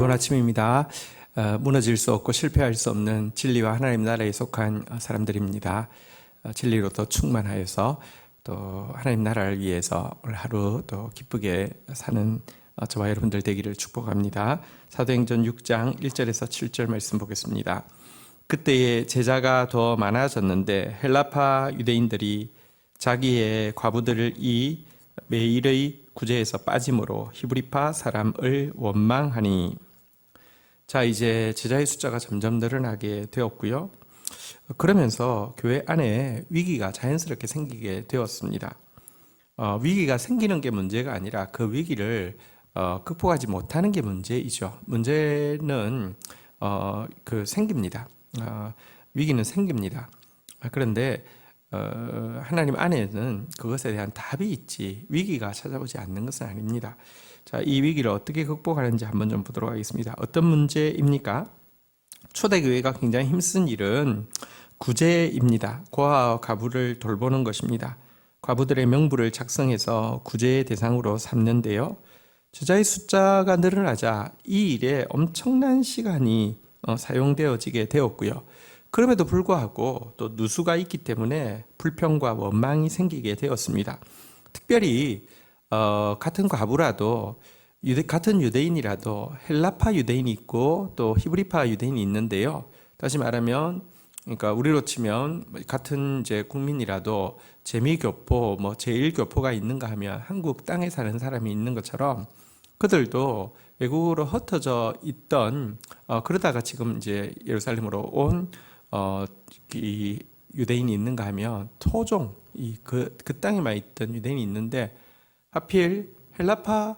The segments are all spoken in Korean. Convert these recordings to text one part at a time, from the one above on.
좋은 아침입니다. 무너질 수 없고 실패할 수 없는 진리와 하나님 나라에 속한 사람들입니다. 진리로 더 충만하여서 또 하나님 나라를 위해서 오늘 하루 또 기쁘게 사는 저와 여러분들 되기를 축복합니다. 사도행전 6장 1절에서 7절 말씀 보겠습니다. 그때에 제자가 더 많아졌는데 헬라파 유대인들이 자기의 과부들을 이 매일의 구제에서 빠짐으로 히브리파 사람을 원망하니. 자, 이제 제자의 숫자가 점점 늘어나게 되었고요. 그러면서 교회 안에 위기가 자연스럽게 생기게 되었습니다. 위기가 생기는 게 문제가 아니라 그 위기를 극복하지 못하는 게 문제이죠. 문제는 생깁니다. 위기는 생깁니다. 그런데 하나님 안에는 그것에 대한 답이 있지 위기가 찾아오지 않는 것은 아닙니다. 자, 이 위기를 어떻게 극복하는지 한번 좀 보도록 하겠습니다. 어떤 문제입니까? 초대교회가 굉장히 힘쓴 일은 구제입니다. 고아와 과부를 돌보는 것입니다. 과부들의 명부를 작성해서 구제의 대상으로 삼는데요. 제자의 숫자가 늘어나자 이 일에 엄청난 시간이 사용되어지게 되었고요. 그럼에도 불구하고 또 누수가 있기 때문에 불평과 원망이 생기게 되었습니다. 특별히 같은 과부라도 같은 유대인이라도 헬라파 유대인이 있고 또 히브리파 유대인이 있는데요. 다시 말하면 그러니까 우리로 치면 같은 이제 국민이라도 재미교포, 제일교포가 있는가 하면 한국 땅에 사는 사람이 있는 것처럼 그들도 외국으로 흩어져 있던 그러다가 지금 이제 예루살렘으로 온 이 유대인이 있는가 하면 토종 그 땅에만 있던 유대인이 있는데 하필 헬라파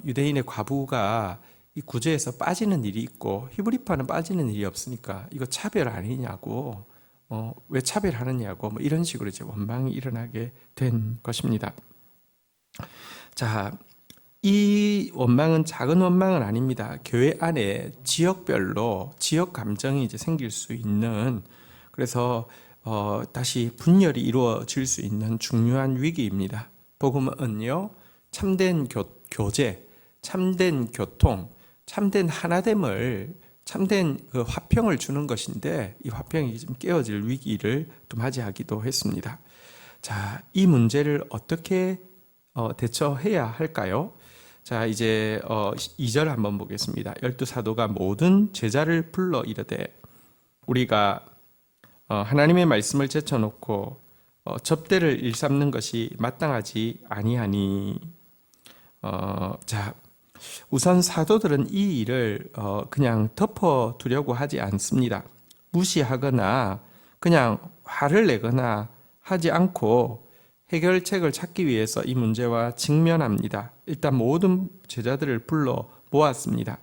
유대인의 과부가 이 구제에서 빠지는 일이 있고 히브리파는 빠지는 일이 없으니까 이거 차별 아니냐고 왜 차별하느냐고 이런 식으로 이제 원망이 일어나게 된 것입니다. 자, 이 원망은 작은 원망은 아닙니다. 교회 안에 지역별로 지역 감정이 이제 생길 수 있는, 그래서 다시 분열이 이루어질 수 있는 중요한 위기입니다. 복음은요, 참된 교제, 참된 교통, 참된 하나됨을, 참된 그 화평을 주는 것인데 이 화평이 좀 깨어질 위기를 또 맞이하기도 했습니다. 자, 이 문제를 어떻게 대처해야 할까요? 자, 이제 2절 한번 보겠습니다. 12사도가 모든 제자를 불러 이르되 우리가 하나님의 말씀을 제쳐놓고 접대를 일삼는 것이 마땅하지 아니하니. 자, 우선 사도들은 이 일을 그냥 덮어두려고 하지 않습니다. 무시하거나 그냥 화를 내거나 하지 않고 해결책을 찾기 위해서 이 문제와 직면합니다. 일단 모든 제자들을 불러 모았습니다.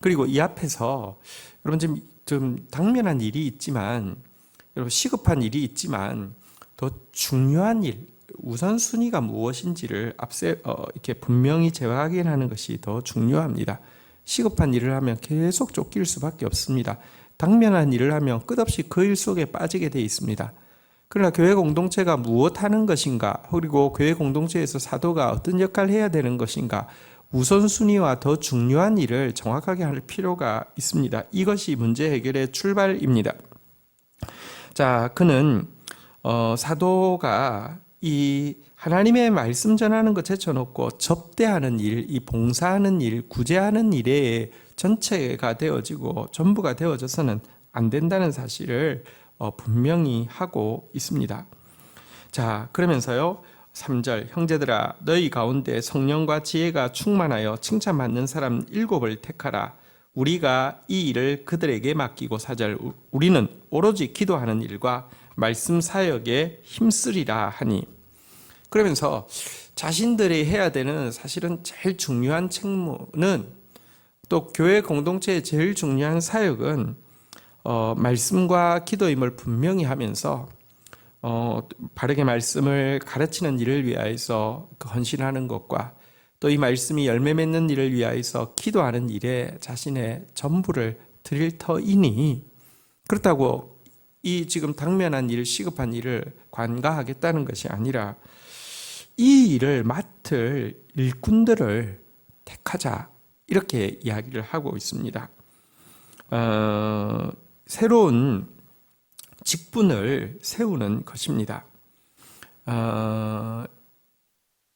그리고 이 앞에서 여러분 지금 좀 당면한 일이 있지만, 여러분 시급한 일이 있지만 더 중요한 일, 우선순위가 무엇인지를 이렇게 분명히 재확인하는 것이 더 중요합니다. 시급한 일을 하면 계속 쫓길 수밖에 없습니다. 당면한 일을 하면 끝없이 그 일 속에 빠지게 되어 있습니다. 그러나 교회 공동체가 무엇 하는 것인가, 그리고 교회 공동체에서 사도가 어떤 역할을 해야 되는 것인가, 우선순위와 더 중요한 일을 정확하게 할 필요가 있습니다. 이것이 문제 해결의 출발입니다. 자, 그는 사도가 이 하나님의 말씀 전하는 것 제쳐놓고 접대하는 일, 이 봉사하는 일, 구제하는 일에 전체가 되어지고 전부가 되어져서는 안 된다는 사실을 분명히 하고 있습니다. 자, 그러면서요 3절, 형제들아 너희 가운데 성령과 지혜가 충만하여 칭찬받는 사람 7을 택하라. 우리가 이 일을 그들에게 맡기고. 4절, 우리는 오로지 기도하는 일과 말씀 사역에 힘쓰리라 하니. 그러면서 자신들이 해야 되는 사실은 제일 중요한 책무는, 또 교회 공동체의 제일 중요한 사역은 말씀과 기도임을 분명히 하면서 바르게 말씀을 가르치는 일을 위하여서 헌신하는 것과 또 이 말씀이 열매 맺는 일을 위하여서 기도하는 일에 자신의 전부를 드릴 터이니, 그렇다고 이 지금 당면한 일, 시급한 일을 관가하겠다는 것이 아니라 이 일을 맡을 일꾼들을 택하자, 이렇게 이야기를 하고 있습니다. 새로운 직분을 세우는 것입니다.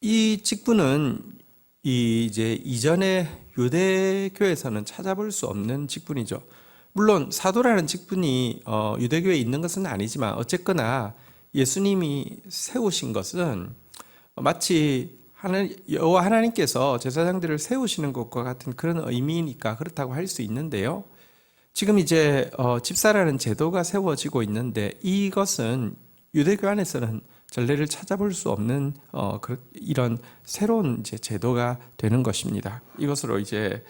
이 직분은 이제 이전에 유대교에서는 찾아볼 수 없는 직분이죠. 물론 사도라는 직분이 유대교에 있는 것은 아니지만 어쨌거나 예수님이 세우신 것은 마치 여호와 하나님께서 제사장들을 세우시는 것과 같은 그런 의미니까 그렇다고 할 수 있는데요. 지금 이제 집사라는 제도가 세워지고 있는데 이것은 유대교 안에서는 전례를 찾아볼 수 없는 이런 새로운 이제 제도가 되는 것입니다. 이것으로 이제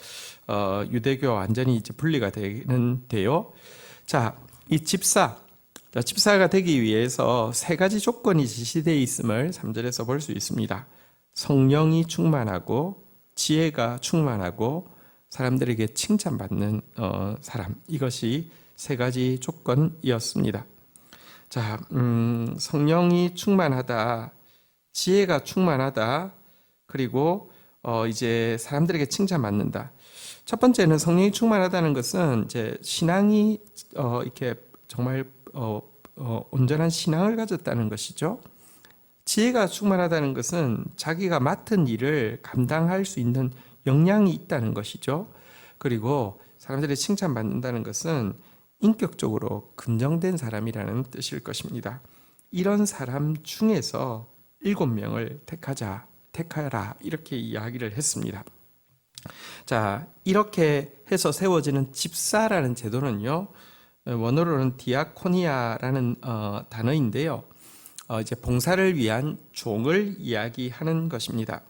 유대교와 완전히 이제 분리가 되는데요. 자, 이 집사가 되기 위해서 세 가지 조건이 지시되어 있음을 3절에서 볼 수 있습니다. 성령이 충만하고 지혜가 충만하고 사람들에게 칭찬받는 사람, 이것이 세 가지 조건이었습니다. 자, 성령이 충만하다, 지혜가 충만하다, 그리고 이제 사람들에게 칭찬받는다. 첫 번째는 성령이 충만하다는 것은 이제 신앙이 이렇게 정말 온전한 신앙을 가졌다는 것이죠. 지혜가 충만하다는 것은 자기가 맡은 일을 감당할 수 있는 역량이 있다는 것이죠. 그리고 사람들이 칭찬받는다는 것은 인격적으로 긍정된 사람이라는 뜻일 것입니다. 이런 사람 중에서 7명을 택하라 이렇게 이야기를 했습니다. 자, 이렇게 해서 세워지는 집사라는 제도는요, 원어로는 디아코니아라는 단어인데요, 이제 봉사를 위한 종을 이야기하는 것입니다.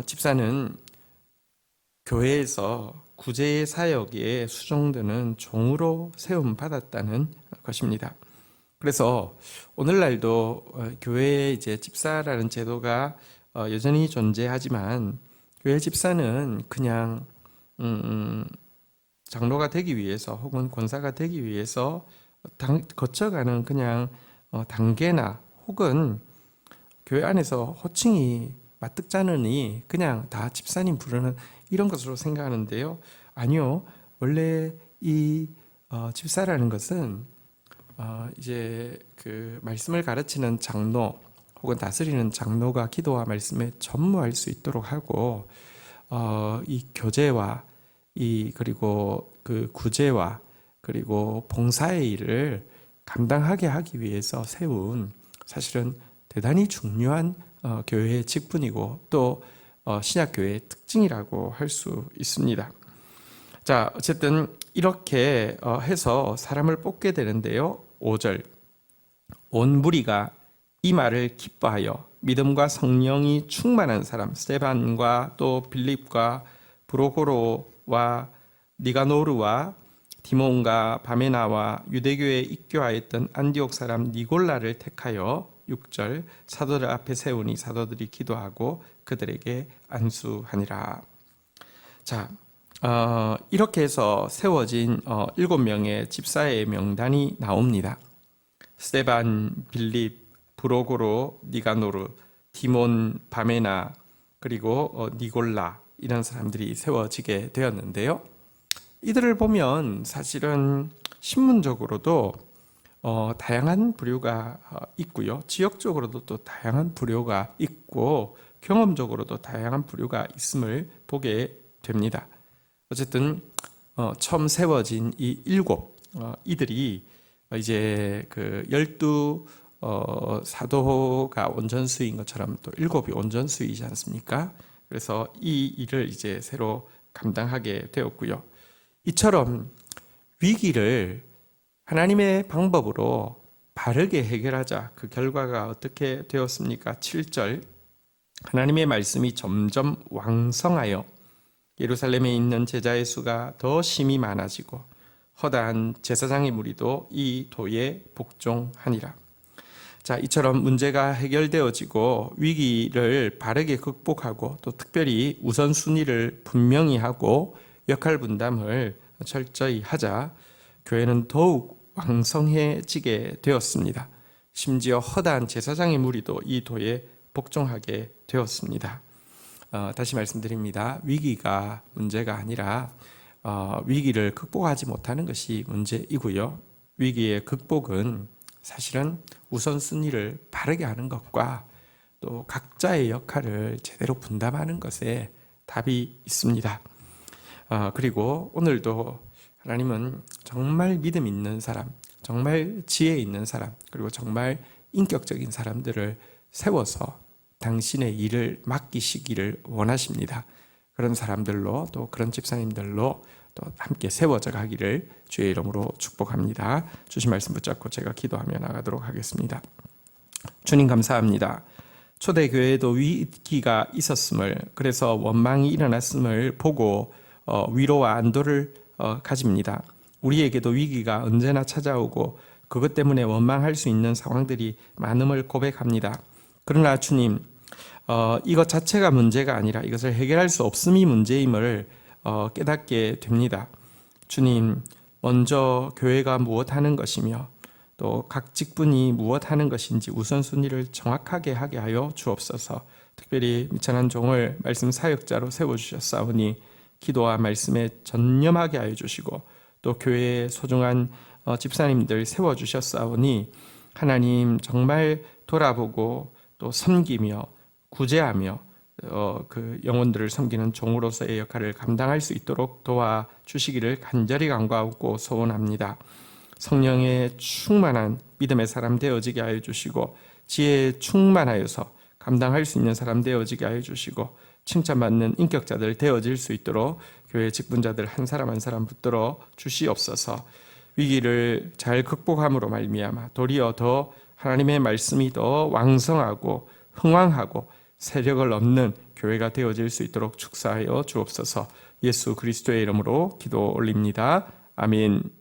집사는 교회에서 구제의 사역에 수종드는 종으로 세움 받았다는 것입니다. 그래서 오늘날도 교회에 이제 집사라는 제도가 여전히 존재하지만 교회 집사는 그냥 장로가 되기 위해서 혹은 권사가 되기 위해서 거쳐가는 그냥 단계나 혹은 교회 안에서 호칭이 마뜩자느니 그냥 다 집사님 부르는 이런 것으로 생각하는데요. 아니요. 원래 이 집사라는 것은 이제 그 말씀을 가르치는 장로 혹은 다스리는 장로가 기도와 말씀에 전무할 수 있도록 하고 이 교제와 그리고 그 구제와 그리고 봉사의 일을 감당하게 하기 위해서 세운 사실은 대단히 중요한 교회의 직분이고 또 신약교회의 특징이라고 할 수 있습니다. 자, 어쨌든 이렇게 해서 사람을 뽑게 되는데요. 5절, 온 무리가 이 말을 기뻐하여 믿음과 성령이 충만한 사람 스데반과 또 빌립과 브로고로와 니가노르와 디몬과 바메나와 유대교에 입교하였던 안디옥 사람 니골라를 택하여 6절 사도들 앞에 세우니 사도들이 기도하고 그들에게 안수하니라. 자, 이렇게 해서 세워진 7명의 집사의 명단이 나옵니다. 스데반, 빌립, 브로고로, 니가노르, 디몬, 바메나 그리고 니골라 이런 사람들이 세워지게 되었는데요. 이들을 보면 사실은 신문적으로도 다양한 부류가 있고요. 지역적으로도 또 다양한 부류가 있고 경험적으로도 다양한 부류가 있음을 보게 됩니다. 어쨌든 처음 세워진 이 7 이들이 이제 그 12 사도가 온전수인 것처럼 또 7이 온전수이지 않습니까? 그래서 이 일을 이제 새로 감당하게 되었고요. 이처럼 위기를 하나님의 방법으로 바르게 해결하자. 그 결과가 어떻게 되었습니까? 7절 하나님의 말씀이 점점 왕성하여 예루살렘에 있는 제자의 수가 더 심히 많아지고 허다한 제사장의 무리도 이 도에 복종하니라. 자, 이처럼 문제가 해결되어지고 위기를 바르게 극복하고 또 특별히 우선순위를 분명히 하고 역할 분담을 철저히 하자 교회는 더욱 왕성해지게 되었습니다. 심지어 허다한 제사장의 무리도 이 도에 복종하게 되었습니다. 다시 말씀드립니다. 위기가 문제가 아니라 위기를 극복하지 못하는 것이 문제이고요. 위기의 극복은 사실은 우선순위를 바르게 하는 것과 또 각자의 역할을 제대로 분담하는 것에 답이 있습니다. 그리고 오늘도 하나님은 정말 믿음 있는 사람, 정말 지혜 있는 사람, 그리고 정말 인격적인 사람들을 세워서 당신의 일을 맡기시기를 원하십니다. 그런 사람들로 또 그런 집사님들로 또 함께 세워져 가기를 주의 이름으로 축복합니다. 주신 말씀 붙잡고 제가 기도하며 나가도록 하겠습니다. 주님 감사합니다. 초대교회에도 위기가 있었음을, 그래서 원망이 일어났음을 보고 위로와 안도를 가집니다. 우리에게도 위기가 언제나 찾아오고 그것 때문에 원망할 수 있는 상황들이 많음을 고백합니다. 그러나 주님, 이것 자체가 문제가 아니라 이것을 해결할 수 없음이 문제임을 깨닫게 됩니다. 주님, 먼저 교회가 무엇하는 것이며 또 각 직분이 무엇하는 것인지 우선순위를 정확하게 하게 하여 주옵소서. 특별히 미천한 종을 말씀 사역자로 세워주셨사오니 기도와 말씀에 전념하게 하여 주시고 또 교회의 소중한 집사님들 세워주셨사오니 하나님 정말 돌아보고 또 섬기며 구제하며 그 영혼들을 섬기는 종으로서의 역할을 감당할 수 있도록 도와주시기를 간절히 간구하고 소원합니다. 성령의 충만한 믿음의 사람 되어지게 하여 주시고 지혜에 충만하여서 감당할 수 있는 사람 되어지게 하여 주시고 칭찬받는 인격자들 되어질 수 있도록 교회 직분자들 한 사람 한 사람 붙들어 주시옵소서. 위기를 잘 극복함으로 말미암아 도리어 더 하나님의 말씀이 더 왕성하고 흥왕하고 세력을 얻는 교회가 되어질 수 있도록 축사하여 주옵소서. 예수 그리스도의 이름으로 기도 올립니다. 아멘.